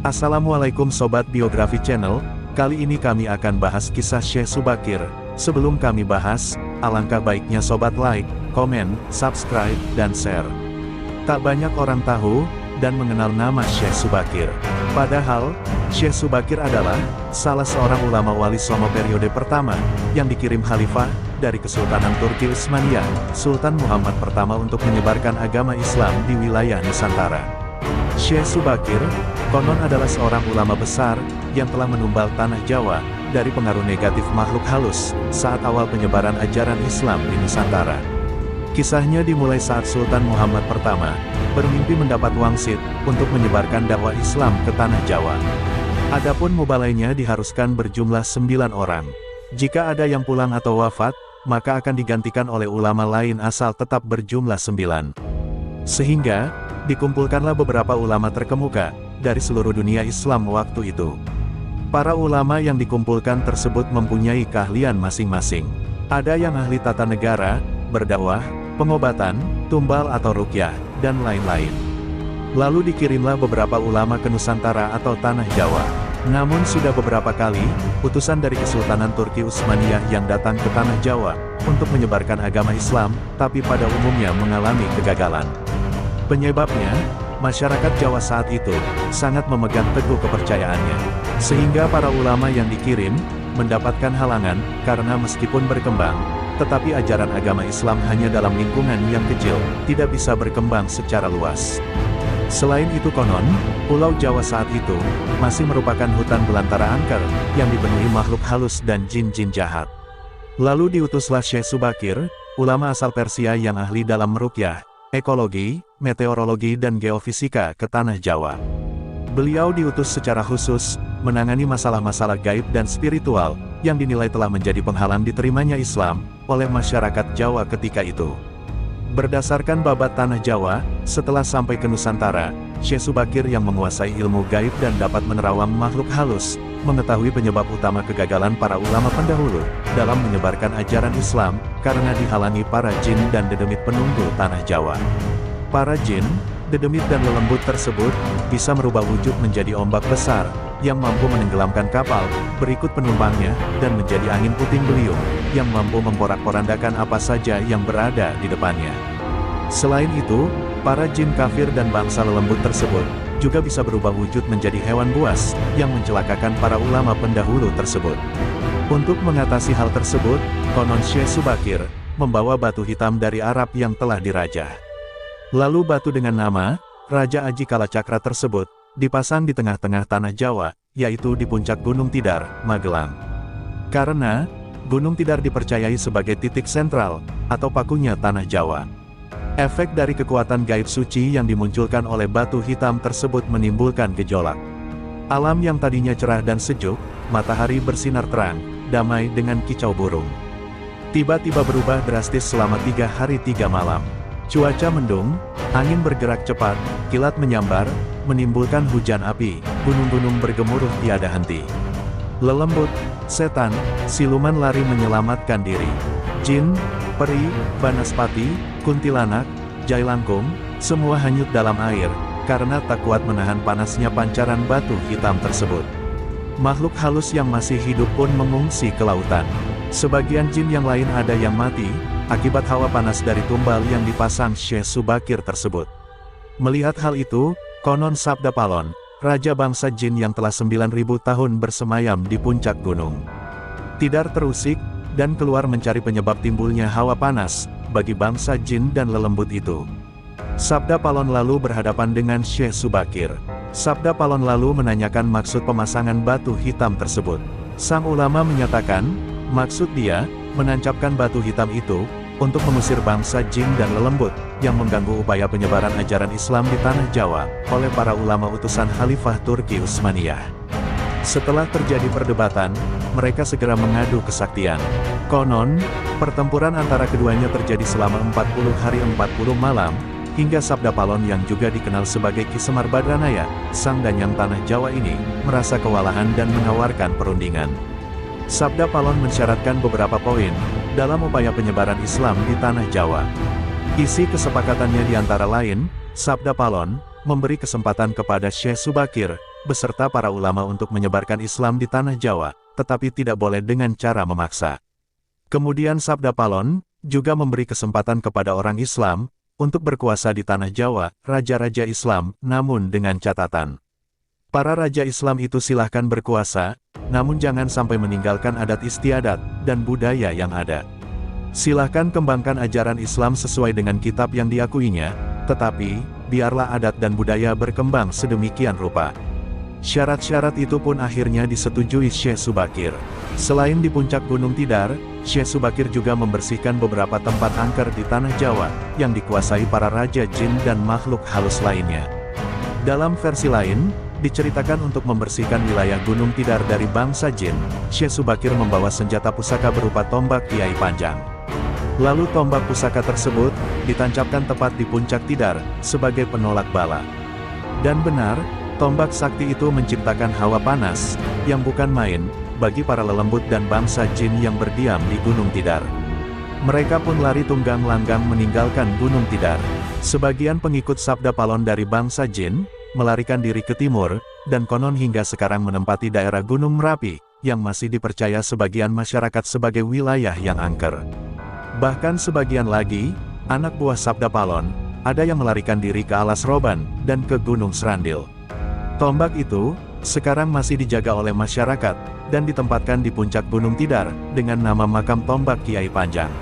Assalamualaikum Sobat Biografi Channel, kali ini kami akan bahas kisah Syekh Subakir. Sebelum kami bahas, alangkah baiknya Sobat like, komen, subscribe, dan share. Tak banyak orang tahu, dan mengenal nama Syekh Subakir. Padahal, Syekh Subakir adalah salah seorang ulama wali songo periode pertama, yang dikirim khalifah dari Kesultanan Turki Utsmaniyah, Sultan Muhammad pertama untuk menyebarkan agama Islam di wilayah Nusantara. Syekh Subakir, konon adalah seorang ulama besar, yang telah menumbal tanah Jawa, dari pengaruh negatif makhluk halus, saat awal penyebaran ajaran Islam di Nusantara. Kisahnya dimulai saat Sultan Muhammad pertama, bermimpi mendapat wangsit, untuk menyebarkan dakwah Islam ke tanah Jawa. Adapun mubalainya diharuskan berjumlah 9 orang. Jika ada yang pulang atau wafat, maka akan digantikan oleh ulama lain asal tetap berjumlah 9. Sehingga, dikumpulkanlah beberapa ulama terkemuka, dari seluruh dunia Islam waktu itu. Para ulama yang dikumpulkan tersebut mempunyai keahlian masing-masing. Ada yang ahli tata negara, berdakwah, pengobatan, tumbal atau ruqyah, dan lain-lain. Lalu dikirimlah beberapa ulama ke Nusantara atau tanah Jawa. Namun sudah beberapa kali, utusan dari Kesultanan Turki Utsmaniyah yang datang ke tanah Jawa, untuk menyebarkan agama Islam, tapi pada umumnya mengalami kegagalan. Penyebabnya, masyarakat Jawa saat itu, sangat memegang teguh kepercayaannya. Sehingga para ulama yang dikirim, mendapatkan halangan, karena meskipun berkembang, tetapi ajaran agama Islam hanya dalam lingkungan yang kecil, tidak bisa berkembang secara luas. Selain itu konon, Pulau Jawa saat itu, masih merupakan hutan belantara angker, yang dipenuhi makhluk halus dan jin-jin jahat. Lalu diutuslah Syekh Subakir, ulama asal Persia yang ahli dalam meruqyah, ekologi, meteorologi dan geofisika ke tanah Jawa. Beliau diutus secara khusus, menangani masalah-masalah gaib dan spiritual, yang dinilai telah menjadi penghalang diterimanya Islam, oleh masyarakat Jawa ketika itu. Berdasarkan babat tanah Jawa, setelah sampai ke Nusantara, Syekh Subakir yang menguasai ilmu gaib dan dapat menerawang makhluk halus, mengetahui penyebab utama kegagalan para ulama pendahulu, dalam menyebarkan ajaran Islam, karena dihalangi para jin dan dedemit penunggu tanah Jawa. Para jin, dedemit dan lelembut tersebut, bisa merubah wujud menjadi ombak besar, yang mampu menenggelamkan kapal, berikut penumpangnya, dan menjadi angin puting beliung, yang mampu memporak-porandakan apa saja yang berada di depannya. Selain itu, para jin kafir dan bangsa lelembut tersebut, juga bisa berubah wujud menjadi hewan buas, yang mencelakakan para ulama pendahulu tersebut. Untuk mengatasi hal tersebut, konon Syekh Subakir, membawa batu hitam dari Arab yang telah dirajah. Lalu batu dengan nama, Raja Aji Kalacakra tersebut, dipasang di tengah-tengah tanah Jawa, yaitu di puncak Gunung Tidar, Magelang. Karena, Gunung Tidar dipercayai sebagai titik sentral, atau pakunya tanah Jawa. Efek dari kekuatan gaib suci yang dimunculkan oleh batu hitam tersebut menimbulkan gejolak. Alam yang tadinya cerah dan sejuk, matahari bersinar terang, damai dengan kicau burung. Tiba-tiba berubah drastis selama 3 hari 3 malam. Cuaca mendung, angin bergerak cepat, kilat menyambar, menimbulkan hujan api, gunung-gunung bergemuruh tiada henti. Lelembut, setan, siluman lari menyelamatkan diri. Jin, peri, banaspati, kuntilanak, jailangkung, semua hanyut dalam air, karena tak kuat menahan panasnya pancaran batu hitam tersebut. Makhluk halus yang masih hidup pun mengungsi ke lautan. Sebagian jin yang lain ada yang mati, akibat hawa panas dari tumbal yang dipasang Syekh Subakir tersebut. Melihat hal itu, konon Sabda Palon, raja bangsa jin yang telah 9.000 tahun bersemayam di puncak gunung Tidar terusik, dan keluar mencari penyebab timbulnya hawa panas, bagi bangsa jin dan lelembut itu. Sabda Palon lalu berhadapan dengan Syekh Subakir. Sabda Palon lalu menanyakan maksud pemasangan batu hitam tersebut. Sang ulama menyatakan, maksud dia, menancapkan batu hitam itu, untuk mengusir bangsa jin dan lelembut, yang mengganggu upaya penyebaran ajaran Islam di tanah Jawa, oleh para ulama utusan Khalifah Turki Utsmaniyah. Setelah terjadi perdebatan, mereka segera mengadu kesaktian. Konon, pertempuran antara keduanya terjadi selama 40 hari 40 malam, hingga Sabda Palon yang juga dikenal sebagai Ki Semar Badranaya, sang danyang tanah Jawa ini, merasa kewalahan dan menawarkan perundingan. Sabda Palon mensyaratkan beberapa poin, dalam upaya penyebaran Islam di tanah Jawa. Isi kesepakatannya diantara lain, Sabda Palon, memberi kesempatan kepada Syekh Subakir, beserta para ulama untuk menyebarkan Islam di tanah Jawa, tetapi tidak boleh dengan cara memaksa. Kemudian Sabda Palon juga memberi kesempatan kepada orang Islam untuk berkuasa di tanah Jawa, raja-raja Islam, namun dengan catatan. Para raja Islam itu silahkan berkuasa, namun jangan sampai meninggalkan adat istiadat dan budaya yang ada. Silahkan kembangkan ajaran Islam sesuai dengan kitab yang diakuinya, tetapi, biarlah adat dan budaya berkembang sedemikian rupa. Syarat-syarat itu pun akhirnya disetujui Syekh Subakir. Selain di puncak Gunung Tidar, Syekh Subakir juga membersihkan beberapa tempat angker di tanah Jawa, yang dikuasai para raja jin dan makhluk halus lainnya. Dalam versi lain, diceritakan untuk membersihkan wilayah Gunung Tidar dari bangsa jin, Syekh Subakir membawa senjata pusaka berupa tombak Kiai Panjang. Lalu tombak pusaka tersebut ditancapkan tepat di puncak Tidar sebagai penolak bala. Dan benar, tombak sakti itu menciptakan hawa panas yang bukan main bagi para lelembut dan bangsa jin yang berdiam di Gunung Tidar. Mereka pun lari tunggang langgang meninggalkan Gunung Tidar. Sebagian pengikut Sabda Palon dari bangsa jin melarikan diri ke timur, dan konon hingga sekarang menempati daerah Gunung Merapi, yang masih dipercaya sebagian masyarakat sebagai wilayah yang angker. Bahkan sebagian lagi, anak buah Sabda Palon, ada yang melarikan diri ke Alas Roban, dan ke Gunung Serandil. Tombak itu, sekarang masih dijaga oleh masyarakat, dan ditempatkan di puncak Gunung Tidar, dengan nama makam tombak Kiai Panjang.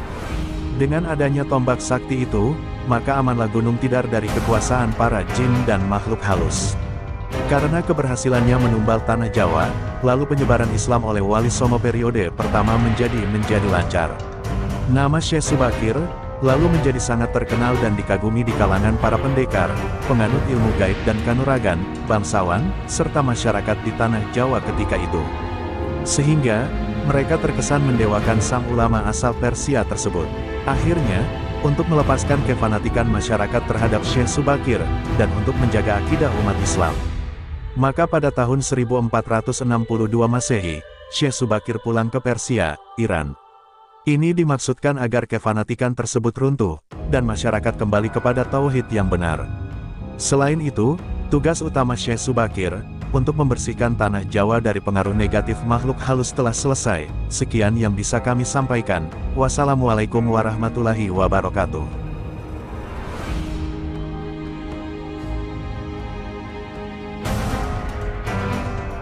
Dengan adanya tombak sakti itu, maka amanlah Gunung Tidar dari kekuasaan para jin dan makhluk halus. Karena keberhasilannya menumbal tanah Jawa, lalu penyebaran Islam oleh Wali Songo periode pertama menjadi lancar. Nama Syekh Subakir lalu menjadi sangat terkenal dan dikagumi di kalangan para pendekar, penganut ilmu gaib dan kanuragan, bangsawan, serta masyarakat di tanah Jawa ketika itu. Sehingga, mereka terkesan mendewakan sang ulama asal Persia tersebut. Akhirnya, untuk melepaskan kefanatikan masyarakat terhadap Syekh Subakir, dan untuk menjaga akidah umat Islam, maka pada tahun 1462 Masehi, Syekh Subakir pulang ke Persia, Iran. Ini dimaksudkan agar kefanatikan tersebut runtuh, dan masyarakat kembali kepada tauhid yang benar. Selain itu, tugas utama Syekh Subakir untuk membersihkan tanah Jawa dari pengaruh negatif makhluk halus telah selesai. Sekian yang bisa kami sampaikan. Wassalamualaikum warahmatullahi wabarakatuh.